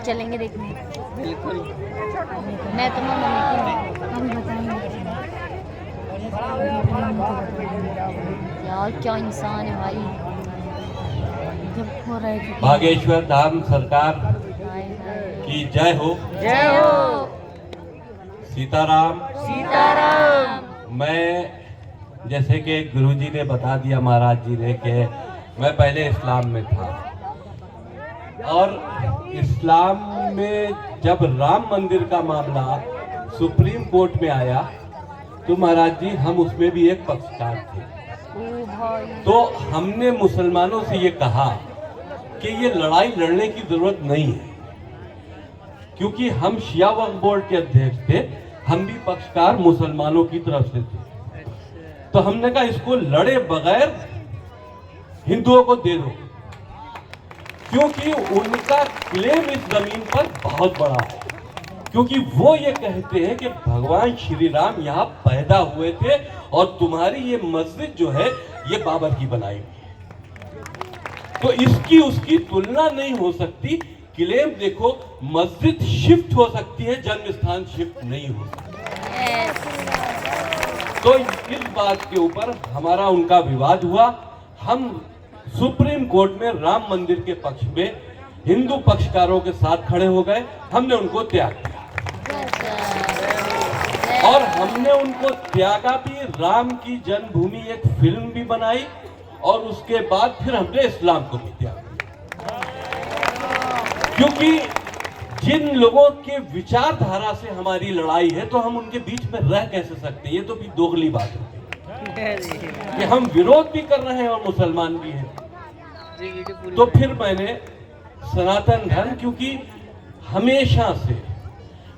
चलेंगे देखने। बिल्कुल। मैं तो मम्मी अभी बताएंगे यार, क्या इंसान है भाई। जब हो रहा है बागेश्वर धाम सरकार की जय हो। जय हो। सीताराम सीताराम। मैं जैसे कि गुरुजी ने बता दिया, महाराज जी ने, कि मैं पहले इस्लाम में था और इस्लाम में जब राम मंदिर का मामला सुप्रीम कोर्ट में आया तो महाराज जी हम उसमें भी एक पक्षकार थे। तो हमने मुसलमानों से ये कहा कि ये लड़ाई लड़ने की जरूरत नहीं है, क्योंकि हम शिया वक्फ बोर्ड के अध्यक्ष थे, हम भी पक्षकार मुसलमानों की तरफ से थे। तो हमने कहा इसको लड़े बगैर हिंदुओं को दे दो, क्योंकि उनका क्लेम इस जमीन पर बहुत बड़ा है, क्योंकि वो ये कहते हैं कि भगवान श्री राम यहाँ पैदा हुए थे और तुम्हारी ये मस्जिद जो है ये बाबर की बनाई हुई है। तो इसकी उसकी तुलना नहीं हो सकती। क्लेम देखो, मस्जिद शिफ्ट हो सकती है, जन्म स्थान शिफ्ट नहीं हो सकता। तो इस बात के ऊपर हमारा उनका विवाद हुआ। हम सुप्रीम कोर्ट में राम मंदिर के पक्ष में हिंदू पक्षकारों के साथ खड़े हो गए। हमने उनको त्याग दिया और हमने उनको त्यागा भी। राम की जन्मभूमि एक फिल्म भी बनाई और उसके बाद फिर हमने इस्लाम को भी त्याग दिया, क्योंकि जिन लोगों के विचारधारा से हमारी लड़ाई है तो हम उनके बीच में रह कैसे सकते हैं। ये तो भी दोगली बात है कि हम विरोध भी कर रहे हैं और मुसलमान भी हैं। तो फिर मैंने सनातन धर्म, क्योंकि हमेशा से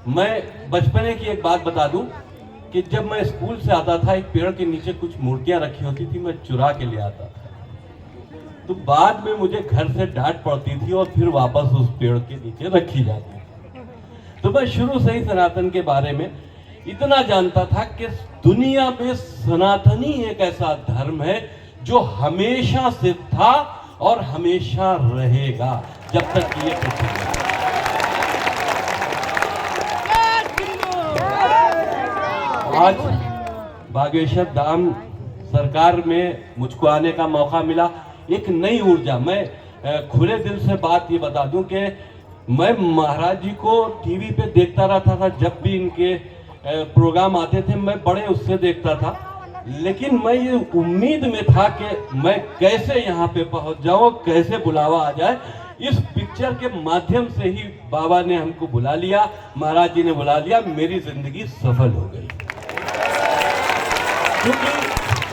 मैं बचपने की एक बात बता दूं कि जब मैं स्कूल से आता था, एक पेड़ के नीचे कुछ मूर्तियां रखी होती थी, मैं चुरा के ले आता था। तो बाद में मुझे घर से डांट पड़ती थी और फिर वापस उस पेड़ के नीचे रखी जाती थी। तो मैं शुरू से ही सनातन के बारे में इतना जानता था कि दुनिया में सनातनी एक ऐसा धर्म है जो हमेशा से था और हमेशा रहेगा जब तक ये पृथ्वी है। आज बागेश्वर धाम सरकार में मुझको आने का मौका मिला, एक नई ऊर्जा। मैं खुले दिल से बात ये बता दूं कि मैं महाराज जी को टीवी पे देखता रहता था। जब भी इनके प्रोग्राम आते थे मैं बड़े उससे देखता था, लेकिन मैं ये उम्मीद में था कि मैं कैसे यहाँ पे पहुंच जाऊं, कैसे बुलावा आ जाए। इस पिक्चर के माध्यम से ही बाबा ने हमको बुला लिया, महाराज जी ने बुला लिया, मेरी जिंदगी सफल हो गई। क्योंकि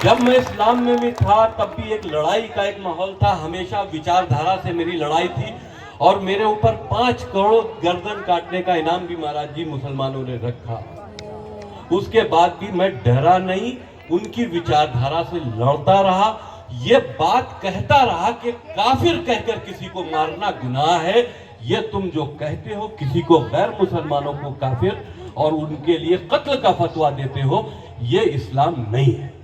जब मैं इस्लाम में भी था तब भी एक लड़ाई का एक माहौल था, हमेशा विचारधारा से मेरी लड़ाई थी और मेरे ऊपर 5 करोड़ गर्दन काटने का इनाम भी महाराज जी मुसलमानों ने रखा। उसके बाद भी मैं डरा नहीं, उनकी विचारधारा से लड़ता रहा। ये बात कहता रहा कि काफिर कहकर किसी को मारना गुनाह है। ये तुम जो कहते हो किसी को, गैर मुसलमानों को काफिर और उनके लिए कत्ल का फतवा देते हो, ये इस्लाम नहीं है।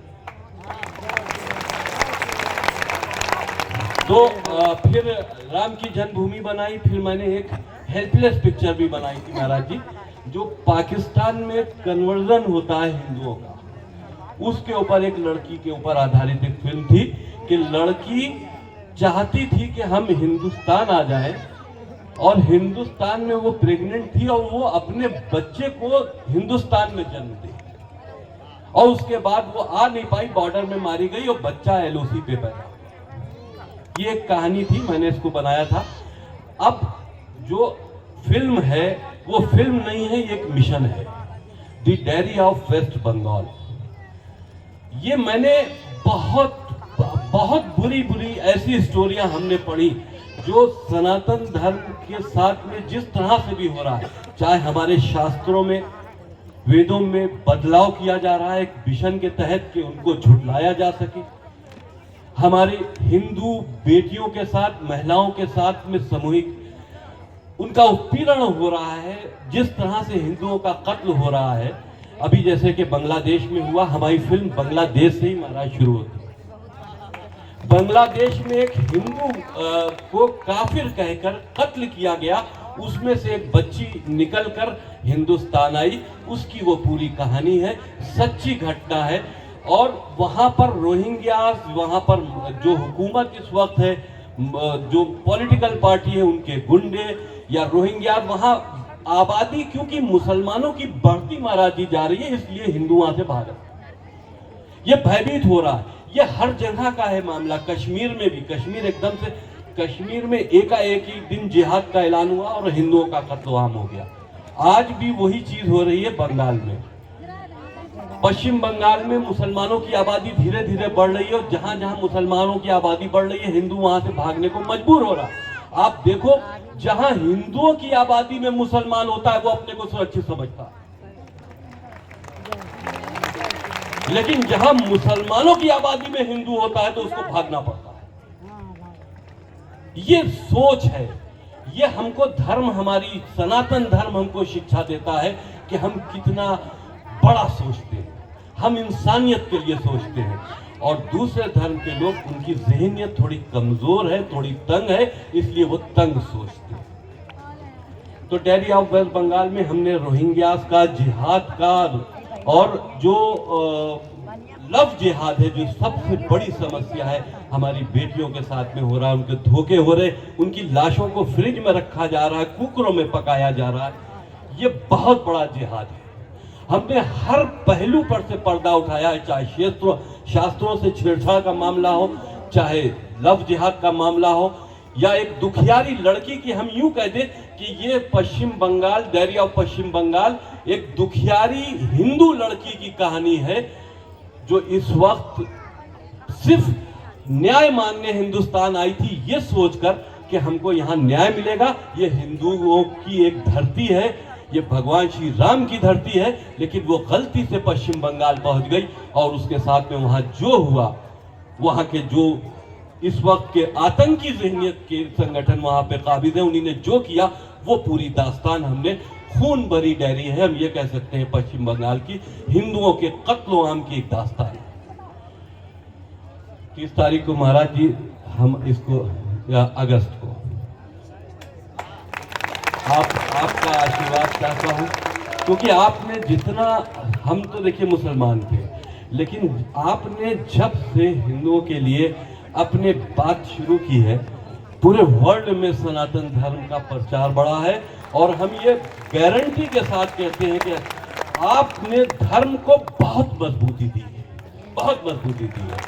तो फिर राम की जन्मभूमि बनाई। फिर मैंने एक हेल्पलेस पिक्चर भी बनाई थी महाराज जी, जो पाकिस्तान में कन्वर्जन होता है हिंदुओं का, उसके ऊपर एक लड़की के ऊपर आधारित एक फिल्म थी कि लड़की चाहती थी कि हम हिंदुस्तान आ जाएं और हिंदुस्तान में वो प्रेग्नेंट थी और वो अपने बच्चे को हिंदुस्तान में जन्म दे, और उसके बाद वो आ नहीं पाई, बॉर्डर में मारी गई और बच्चा एलओसी पे पैदा। ये एक कहानी थी, मैंने इसको बनाया था। अब जो फिल्म है वो फिल्म नहीं है, ये एक मिशन है, the diary of West Bengal. ये मैंने बहुत बहुत बुरी बुरी ऐसी स्टोरियां हमने पढ़ी जो सनातन धर्म के साथ में जिस तरह से भी हो रहा है, चाहे हमारे शास्त्रों में, वेदों में बदलाव किया जा रहा है एक मिशन के तहत कि उनको झुठलाया जा सके। हमारी हिंदू बेटियों के साथ, महिलाओं के साथ में सामूहिक उनका उत्पीड़न हो रहा है, जिस तरह से हिंदुओं का कत्ल हो रहा है। अभी जैसे कि बांग्लादेश में हुआ, हमारी फिल्म बांग्लादेश से ही महाराज शुरू होती है। बांग्लादेश में एक हिंदू को काफिर कहकर कत्ल किया गया उसमें से एक बच्ची निकलकर हिंदुस्तान आई, उसकी वो पूरी कहानी है, सच्ची घटना है। और वहाँ पर रोहिंग्यास, वहाँ पर जो हुकूमत इस वक्त है, जो पॉलिटिकल पार्टी है, उनके गुंडे या रोहिंग्यास, वहाँ आबादी क्योंकि मुसलमानों की बढ़ती महाराजी जा रही है, इसलिए हिंदू वहां से भाग, ये भयभीत हो रहा है। ये हर जगह का है मामला, कश्मीर में भी। कश्मीर एकदम से, कश्मीर में एकाएक ही दिन जिहाद का ऐलान हुआ और हिंदुओं का कत्लेआम हो गया। आज भी वही चीज हो रही है बंगाल में। पश्चिम बंगाल में मुसलमानों की आबादी धीरे धीरे बढ़ रही है और जहां जहां मुसलमानों की आबादी बढ़ रही है, हिंदू वहां से भागने को मजबूर हो रहा है। आप देखो, जहां हिंदुओं की आबादी में मुसलमान होता है वो अपने को सुरक्षित समझता है, लेकिन जहां मुसलमानों की आबादी में हिंदू होता है तो उसको भागना पड़ता है। ये सोच है, ये हमको धर्म, हमारी सनातन धर्म हमको शिक्षा देता है कि हम कितना बड़ा सोचते हैं, हम इंसानियत के लिए सोचते हैं। और दूसरे धर्म के लोग, उनकी ज़हनियत थोड़ी कमजोर है, थोड़ी तंग है, इसलिए वो तंग सोचते हैं। तो डायरी ऑफ वेस्ट बंगाल में हमने रोहिंग्यास का, जिहाद का, और जो लव जिहाद है, जो सबसे बड़ी समस्या है, हमारी बेटियों के साथ में हो रहा है, उनके धोखे हो रहे, उनकी लाशों को फ्रिज में रखा जा रहा है, कुकरों में पकाया जा रहा है, ये बहुत बड़ा जिहाद है। हमने हर पहलू पर से पर्दा उठाया है, चाहे शास्त्रों से छेड़छाड़ का मामला हो, चाहे लव जिहाद का मामला हो, या एक दुखियारी लड़की की, हम यूं कह दें कि ये पश्चिम बंगाल, डायरी ऑफ पश्चिम बंगाल, एक दुखियारी हिंदू लड़की की कहानी है जो इस वक्त सिर्फ न्याय मांगने हिंदुस्तान आई थी, ये सोचकर कि हमको यहाँ न्याय मिलेगा। ये हिंदुओं की एक धरती है, ये भगवान श्री राम की धरती है, लेकिन वो गलती से पश्चिम बंगाल पहुंच गई और उसके साथ में वहां जो हुआ, वहां के जो इस वक्त के आतंकी ज़हनियत के संगठन वहां पे काबिज है, उन्हीं ने जो किया, वो पूरी दास्तान हमने, खून भरी डायरी है, हम ये कह सकते हैं पश्चिम बंगाल की हिंदुओं के कत्लो आम की एक दास्तान है। 30 तारीख को महाराज जी, हम इसको, या अगस्त को, आपका आशीर्वाद चाहता हूँ, क्योंकि आपने जितना, हम तो देखिए मुसलमान थे, लेकिन आपने जब से हिंदुओं के लिए अपने बात शुरू की है, पूरे वर्ल्ड में सनातन धर्म का प्रचार बढ़ा है। और हम ये गारंटी के साथ कहते हैं कि आपने धर्म को बहुत मजबूती दी है, बहुत मजबूती दी है,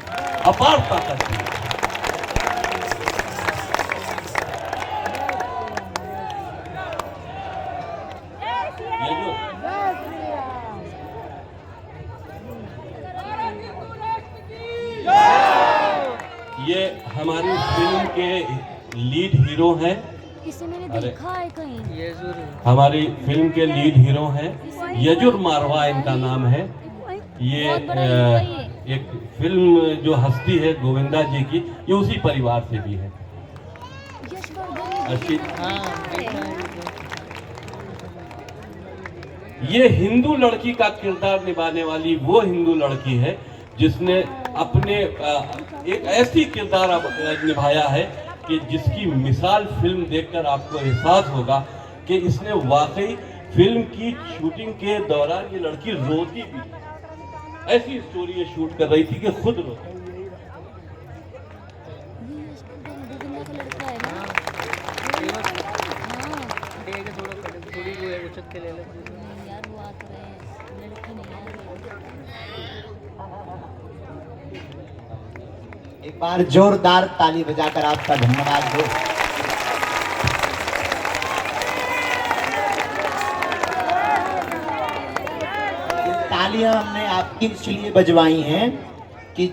अपार ताकत दी है। ये हमारी फिल्म के लीड हीरो हैं, इसे मैंने देखा है कहीं, हमारी फिल्म के लीड हीरो हैं, यजुर मारवा इनका नाम है। ये एक फिल्म जो हस्ती है गोविंदा जी की, ये उसी परिवार से भी है। ये हिंदू लड़की का किरदार निभाने वाली वो हिंदू लड़की है जिसने अपने एक ऐसी किरदार निभाया है कि जिसकी मिसाल फिल्म देखकर आपको एहसास होगा कि इसने वाकई फिल्म की शूटिंग के दौरान ये लड़की रोती भी, ऐसी स्टोरी ये शूट कर रही थी कि खुद रोती। एक बार जोरदार ताली बजाकर आपका धन्यवाद दो। तालियां हमने आपकी इसलिए बजवाई हैं कि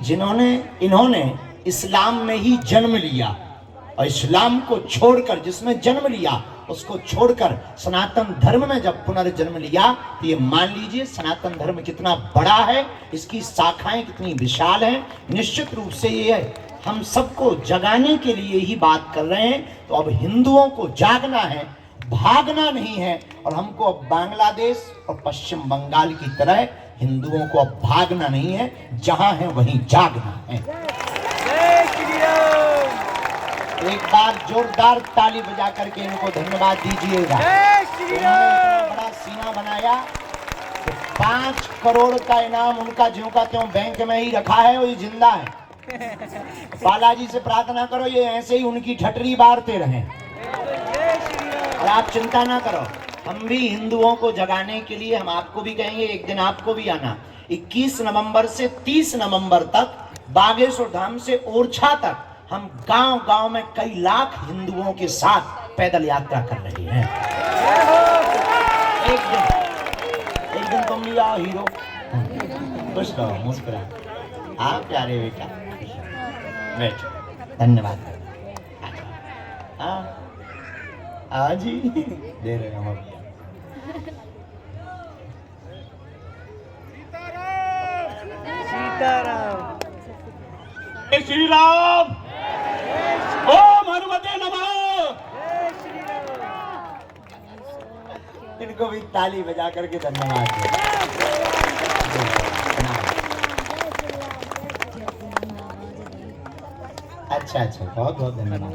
इन्होंने इस्लाम में ही जन्म लिया, और इस्लाम को छोड़कर, जिसमें जन्म लिया उसको छोड़कर सनातन धर्म में जब पुनर्जन्म लिया, तो ये मान लीजिए सनातन धर्म कितना बड़ा है, इसकी शाखाएं कितनी विशाल हैं। निश्चित रूप से ये हम सबको जगाने के लिए ही बात कर रहे हैं। तो अब हिंदुओं को जागना है, भागना नहीं है, और हमको अब बांग्लादेश और पश्चिम बंगाल की तरह हिंदुओं को अब भागना नहीं है, जहां है वहीं जागना है। एक बार जोरदार ताली बजा करके इनको धन्यवाद दीजिएगा। उन्होंने इतना बड़ा सीना बनाया तो 5 करोड़ का इनाम उनका ज्यों का त्यों बैंक में ही रखा है, वो ये जिंदा है। बालाजी से प्रार्थना करो ये ऐसे ही उनकी ठटरी बारते रहें और आप चिंता ना करो। हम भी हिंदुओं को जगाने के लिए हम आपको भी कहेंगे, एक दिन आपको भी आना। 21 नवंबर से 30 नवंबर तक बागेश्वर धाम से ओरछा तक हम गांव-गांव में कई लाख हिंदुओं के साथ पैदल यात्रा कर रहे हैं। एक दिन तुम भी आओ हीरो, खुश रहो, मुस्कुरा। आप प्यारे बेटा, बैठ। धन्यवाद। हाँ जी, दे रहे हम अभी। सीताराम। श्री राम। ओम हनुमते नमः। इनको भी ताली बजा करके धन्यवाद दो। अच्छा, बहुत बहुत धन्यवाद।